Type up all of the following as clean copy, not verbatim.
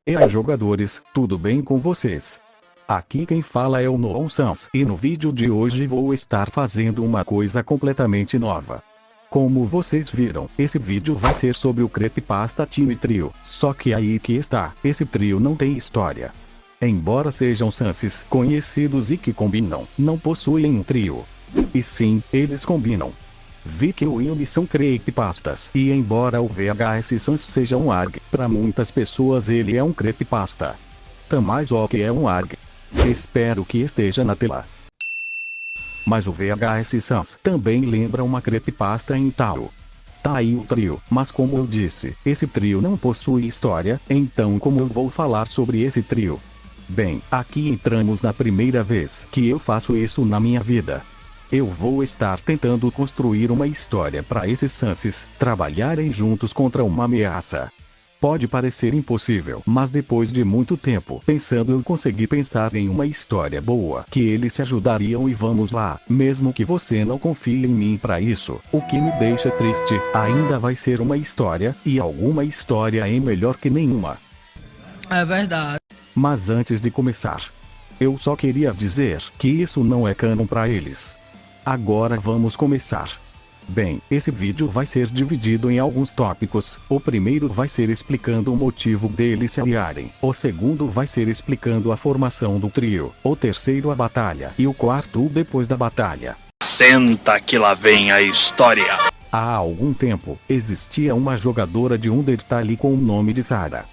E aí jogadores, tudo bem com vocês? Aqui quem fala é o Noon Sans e no vídeo de hoje vou estar fazendo uma coisa completamente nova. Como vocês viram, esse vídeo vai ser sobre o Creepypasta Time Trio, só que aí que está, esse trio não tem história. Embora sejam Sanses conhecidos e que combinam, não possuem um trio. E sim, eles combinam. Vicky e Willy são creepypastas e embora o VHS Sans seja um ARG, para muitas pessoas ele é um creepypasta. Mas o que é um ARG? Espero que esteja na tela. Mas o VHS Sans também lembra uma creepypasta em tal. Tá aí o trio, mas como eu disse, esse trio não possui história, então como eu vou falar sobre esse trio? Bem, aqui entramos na primeira vez que eu faço isso na minha vida. Eu vou estar tentando construir uma história para esses Sanses trabalharem juntos contra uma ameaça. Pode parecer impossível, mas depois de muito tempo pensando eu consegui pensar em uma história boa que eles se ajudariam e vamos lá, mesmo que você não confie em mim para isso, o que me deixa triste, ainda vai ser uma história, e alguma história é melhor que nenhuma. É verdade. Mas antes de começar, eu só queria dizer que isso não é canon para eles. Agora vamos começar. Bem, esse vídeo vai ser dividido em alguns tópicos. O primeiro vai ser explicando o motivo deles se aliarem. O segundo vai ser explicando a formação do trio. O terceiro a batalha. E o quarto depois da batalha. Senta que lá vem a história. Há algum tempo, existia uma jogadora de Undertale com o nome de Sarah.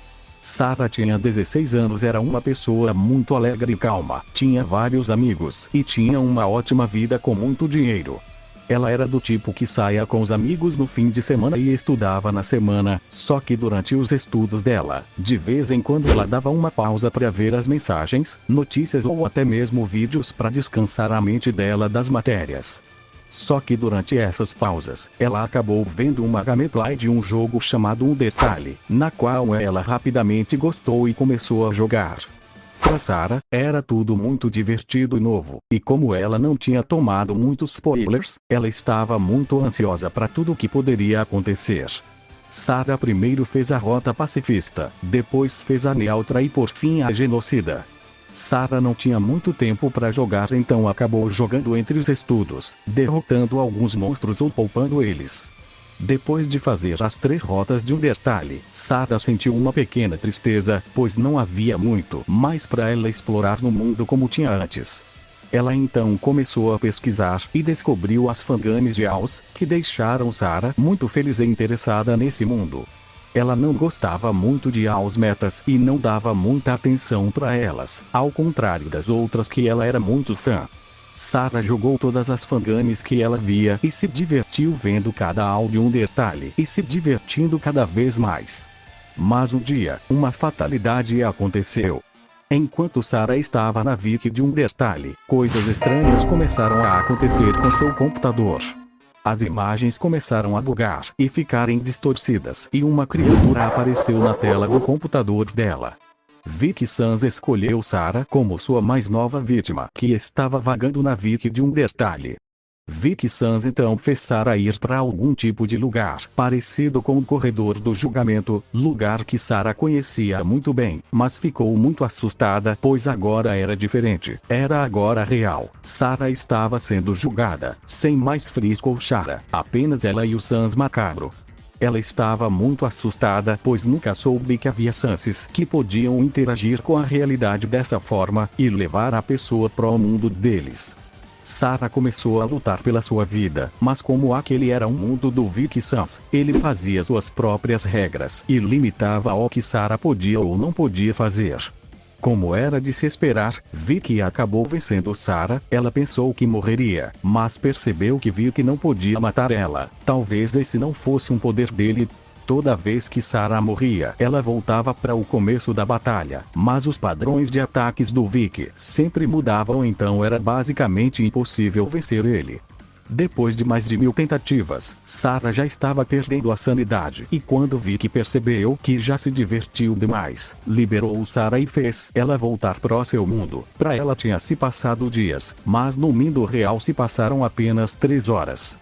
Sarah tinha 16 anos, era uma pessoa muito alegre e calma, tinha vários amigos e tinha uma ótima vida com muito dinheiro. Ela era do tipo que saía com os amigos no fim de semana e estudava na semana, só que durante os estudos dela, de vez em quando ela dava uma pausa para ver as mensagens, notícias ou até mesmo vídeos para descansar a mente dela das matérias. Só que durante essas pausas, ela acabou vendo uma gameplay de um jogo chamado Undertale, na qual ela rapidamente gostou e começou a jogar. Para Sarah, era tudo muito divertido e novo, e como ela não tinha tomado muitos spoilers, ela estava muito ansiosa para tudo o que poderia acontecer. Sarah primeiro fez a rota pacifista, depois fez a neutra e por fim a genocida. Sarah não tinha muito tempo para jogar, então acabou jogando entre os estudos, derrotando alguns monstros ou poupando eles. Depois de fazer as 3 rotas de Undertale, Sarah sentiu uma pequena tristeza, pois não havia muito mais para ela explorar no mundo como tinha antes. Ela então começou a pesquisar e descobriu as fangames de Owls, que deixaram Sarah muito feliz e interessada nesse mundo. Ela não gostava muito de Owls metas e não dava muita atenção para elas, ao contrário das outras que ela era muito fã. Sarah jogou todas as fangames que ela via e se divertiu vendo cada Owl de Undertale e se divertindo cada vez mais. Mas um dia, uma fatalidade aconteceu. Enquanto Sarah estava na wiki de Undertale, coisas estranhas começaram a acontecer com seu computador. As imagens começaram a bugar e ficarem distorcidas e uma criatura apareceu na tela do computador dela. Vicky Sans escolheu Sarah como sua mais nova vítima, que estava vagando na wiki de Undertale. Vicky Sans então fez Sarah ir para algum tipo de lugar parecido com o corredor do julgamento, lugar que Sarah conhecia muito bem, mas ficou muito assustada pois agora era diferente, era agora real. Sarah estava sendo julgada, sem mais Frisco ou Shara, apenas ela e o Sans macabro. Ela estava muito assustada pois nunca soube que havia Sanses que podiam interagir com a realidade dessa forma e levar a pessoa para o mundo deles. Sarah começou a lutar pela sua vida, mas como aquele era um mundo do Vicky Sans, ele fazia suas próprias regras e limitava ao que Sarah podia ou não podia fazer. Como era de se esperar, Vicky acabou vencendo Sarah. Ela pensou que morreria, mas percebeu que Vicky não podia matar ela. Talvez esse não fosse um poder dele. Toda vez que Sarah morria, ela voltava para o começo da batalha, mas os padrões de ataques do Vicky sempre mudavam, então era basicamente impossível vencer ele. Depois de mais de 1000 tentativas, Sarah já estava perdendo a sanidade e quando Vicky percebeu que já se divertiu demais, liberou Sarah e fez ela voltar para o seu mundo. Para ela tinha se passado dias, mas no mundo real se passaram apenas 3 horas.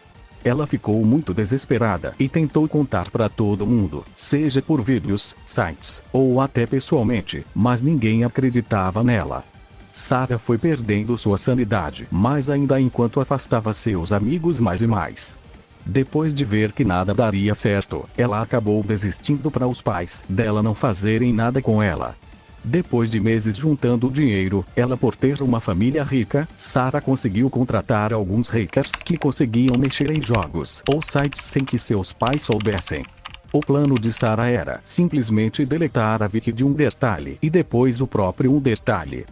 Ela ficou muito desesperada e tentou contar para todo mundo, seja por vídeos, sites, ou até pessoalmente, mas ninguém acreditava nela. Sarah foi perdendo sua sanidade, mais ainda enquanto afastava seus amigos mais e mais. Depois de ver que nada daria certo, ela acabou desistindo para os pais dela não fazerem nada com ela. Depois de meses juntando dinheiro, ela por ter uma família rica, Sarah conseguiu contratar alguns hackers que conseguiam mexer em jogos ou sites sem que seus pais soubessem. O plano de Sarah era simplesmente deletar a Vicky de Undertale e depois o próprio Undertale.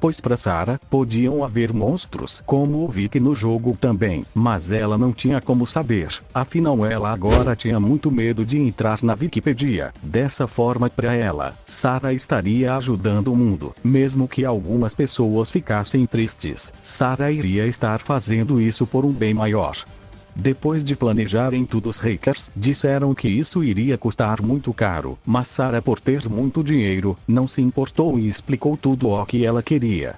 Pois para Sarah, podiam haver monstros como o Vicky no jogo também, mas ela não tinha como saber, afinal ela agora tinha muito medo de entrar na Wikipedia. Dessa forma para ela, Sarah estaria ajudando o mundo, mesmo que algumas pessoas ficassem tristes, Sarah iria estar fazendo isso por um bem maior. Depois de planejarem tudo, os hackers disseram que isso iria custar muito caro, mas Sarah, por ter muito dinheiro, não se importou e explicou tudo o que ela queria.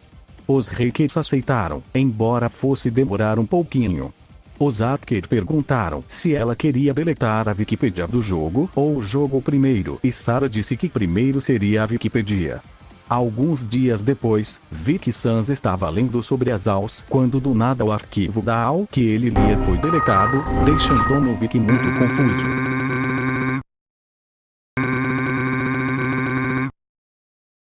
Os hackers aceitaram, embora fosse demorar um pouquinho. Os hackers perguntaram se ela queria deletar a Wikipedia do jogo ou o jogo primeiro, e Sarah disse que primeiro seria a Wikipedia. Alguns dias depois, Vicky Sans estava lendo sobre as AUs quando do nada o arquivo da AU que ele lia foi deletado, deixando o Vicky muito confuso.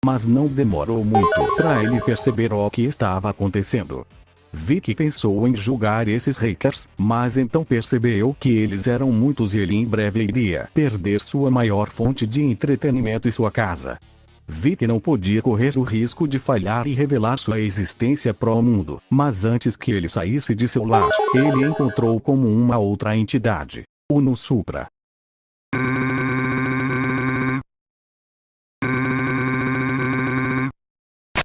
Mas não demorou muito para ele perceber o que estava acontecendo. Vicky pensou em julgar esses hackers, mas então percebeu que eles eram muitos e ele em breve iria perder sua maior fonte de entretenimento e sua casa. Vicky não podia correr o risco de falhar e revelar sua existência para o mundo, mas antes que ele saísse de seu lar, ele encontrou como uma outra entidade, o Nusupra.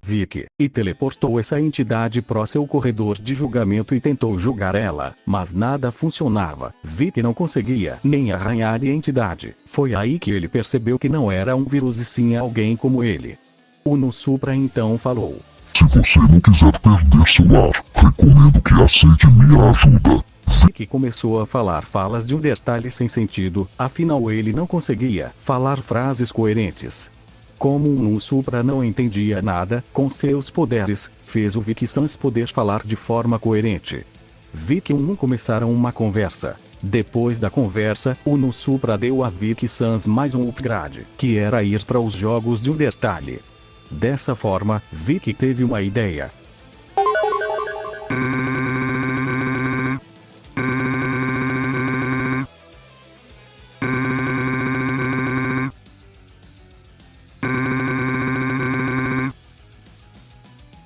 Vicky, e teleportou essa entidade para seu corredor de julgamento e tentou julgar ela, mas nada funcionava. Vicky não conseguia nem arranhar a entidade. Foi aí que ele percebeu que não era um vírus e sim alguém como ele. O Nusupra então falou: se você não quiser perder seu lar, recomendo que aceite minha ajuda. Vicky começou a falar falas de Undertale sem sentido, afinal ele não conseguia falar frases coerentes. Como um Nusupra não entendia nada, com seus poderes, fez o Vicky Sans poder falar de forma coerente. Vicky e um começaram uma conversa. Depois da conversa, o Nusupra deu a Vicky Sans mais um upgrade, que era ir para os jogos de Undertale. Dessa forma, Vicky teve uma ideia.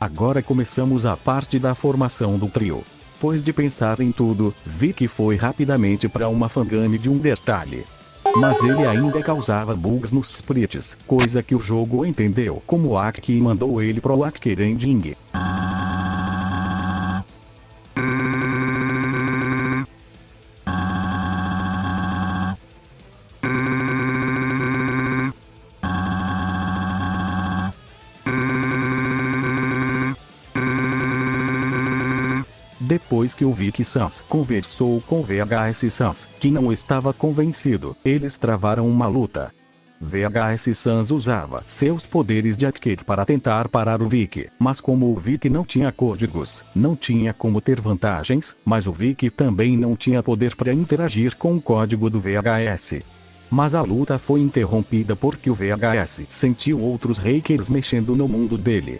Agora começamos a parte da formação do trio. Depois de pensar em tudo, Vicky foi rapidamente para uma fangame de Undertale. Mas ele ainda causava bugs nos sprites, coisa que o jogo entendeu como hack e mandou ele pro hacker ending. Depois que o Vicky Sans conversou com VHS Sans, que não estava convencido, eles travaram uma luta. VHS Sans usava seus poderes de hacker para tentar parar o Vicky, mas como o Vicky não tinha códigos, não tinha como ter vantagens, mas o Vicky também não tinha poder para interagir com o código do VHS. Mas a luta foi interrompida porque o VHS sentiu outros hackers mexendo no mundo dele.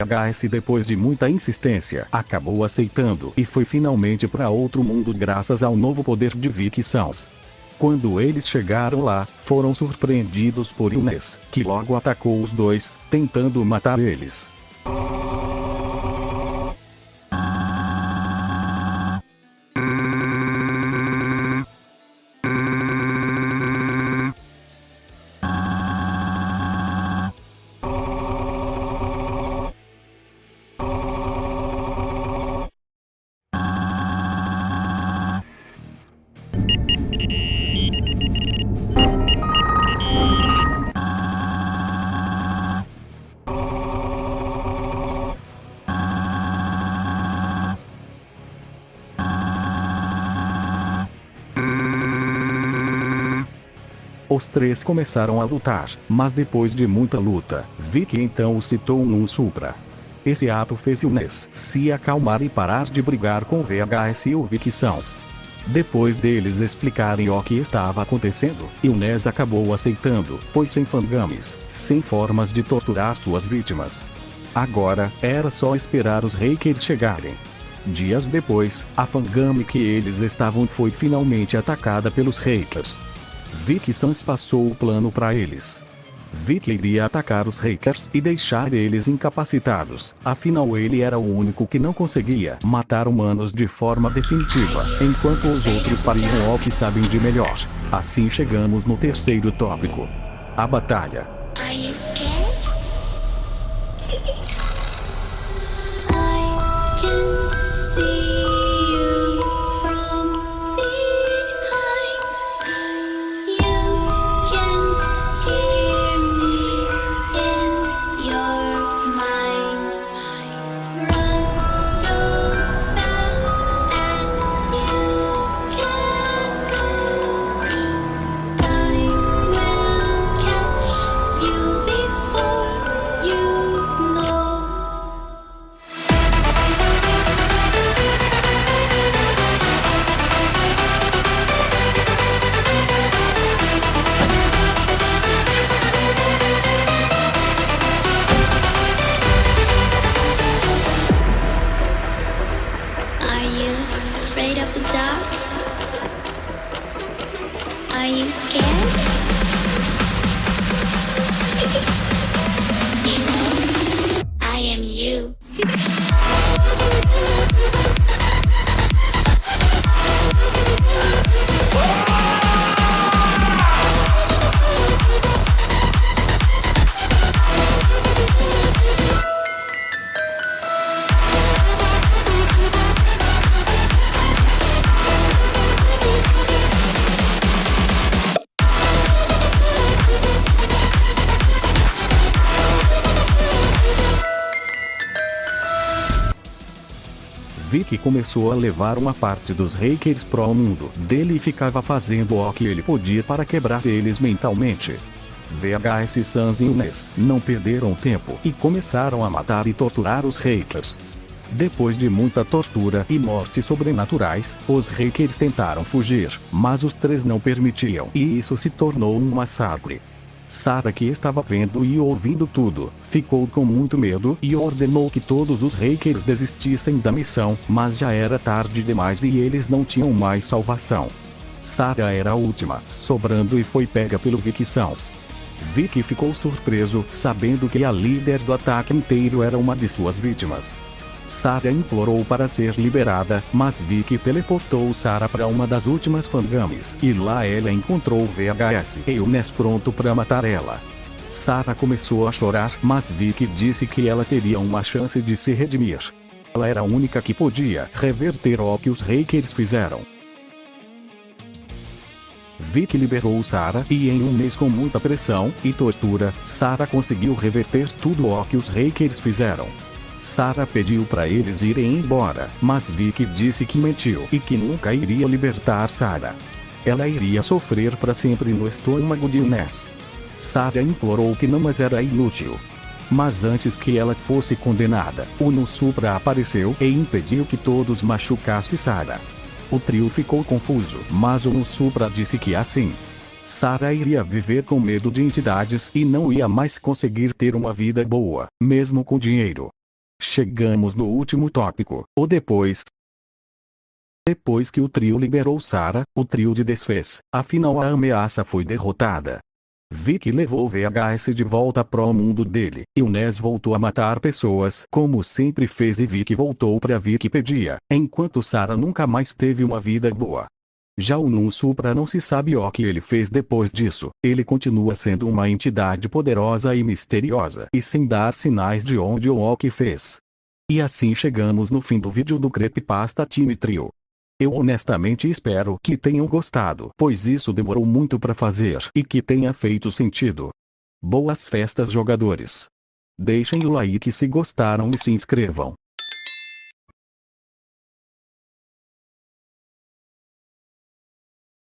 VHS, depois de muita insistência, acabou aceitando e foi finalmente para outro mundo graças ao novo poder de Vicky Sans. Quando eles chegaram lá, foram surpreendidos por Ines, que logo atacou os dois, tentando matar eles. Os três começaram a lutar, mas depois de muita luta, Vicky então o citou num Supra. Esse ato fez o Ness se acalmar e parar de brigar com o VHS e o Vicky Sans. Depois deles explicarem o que estava acontecendo, o Ness acabou aceitando, pois sem fangames, sem formas de torturar suas vítimas. Agora, era só esperar os hackers chegarem. Dias depois, a fangame que eles estavam foi finalmente atacada pelos hackers. Vicky Sans passou o plano para eles. Vicky iria atacar os hackers e deixar eles incapacitados, afinal ele era o único que não conseguia matar humanos de forma definitiva, enquanto os outros fariam o que sabem de melhor. Assim chegamos no terceiro tópico: a batalha. Are you scared? Afraid of the dark? Are you scared? You know, I am you. Vicky começou a levar uma parte dos hackers pro mundo dele e ficava fazendo o que ele podia para quebrar eles mentalmente. VHS Sans e Ness não perderam tempo e começaram a matar e torturar os hackers. Depois de muita tortura e mortes sobrenaturais, os hackers tentaram fugir, mas os três não permitiam e isso se tornou um massacre. Sarah, que estava vendo e ouvindo tudo, ficou com muito medo e ordenou que todos os hackers desistissem da missão, mas já era tarde demais e eles não tinham mais salvação. Sarah era a última, sobrando e foi pega pelo Vicky Sans. Vicky ficou surpreso, sabendo que a líder do ataque inteiro era uma de suas vítimas. Sarah implorou para ser liberada, mas Vicky teleportou Sarah para uma das últimas fangames, e lá ela encontrou o VHS e o Ness pronto para matar ela. Sarah começou a chorar, mas Vicky disse que ela teria uma chance de se redimir. Ela era a única que podia reverter o que os hackers fizeram. Vicky liberou Sarah e em um mês com muita pressão e tortura, Sarah conseguiu reverter tudo o que os hackers fizeram. Sarah pediu para eles irem embora, mas Vicky disse que mentiu e que nunca iria libertar Sarah. Ela iria sofrer para sempre no estômago de Ness. Sarah implorou que não, mas era inútil. Mas antes que ela fosse condenada, o No Supra apareceu e impediu que todos machucassem Sarah. O trio ficou confuso, mas o No Supra disse que assim, Sarah iria viver com medo de entidades e não ia mais conseguir ter uma vida boa, mesmo com dinheiro. Chegamos no último tópico, o depois. Depois que o trio liberou Sarah, o trio se desfez, afinal a ameaça foi derrotada. Vicky levou o VHS de volta pro mundo dele, e o Ness voltou a matar pessoas como sempre fez e Vicky voltou pra Wikipedia, enquanto Sarah nunca mais teve uma vida boa. Já o No Supra não se sabe o que ele fez depois disso, ele continua sendo uma entidade poderosa e misteriosa e sem dar sinais de onde ou o que fez. E assim chegamos no fim do vídeo do Creepypasta Time Trio. Eu honestamente espero que tenham gostado, pois isso demorou muito para fazer e que tenha feito sentido. Boas festas, jogadores! Deixem o like se gostaram e se inscrevam.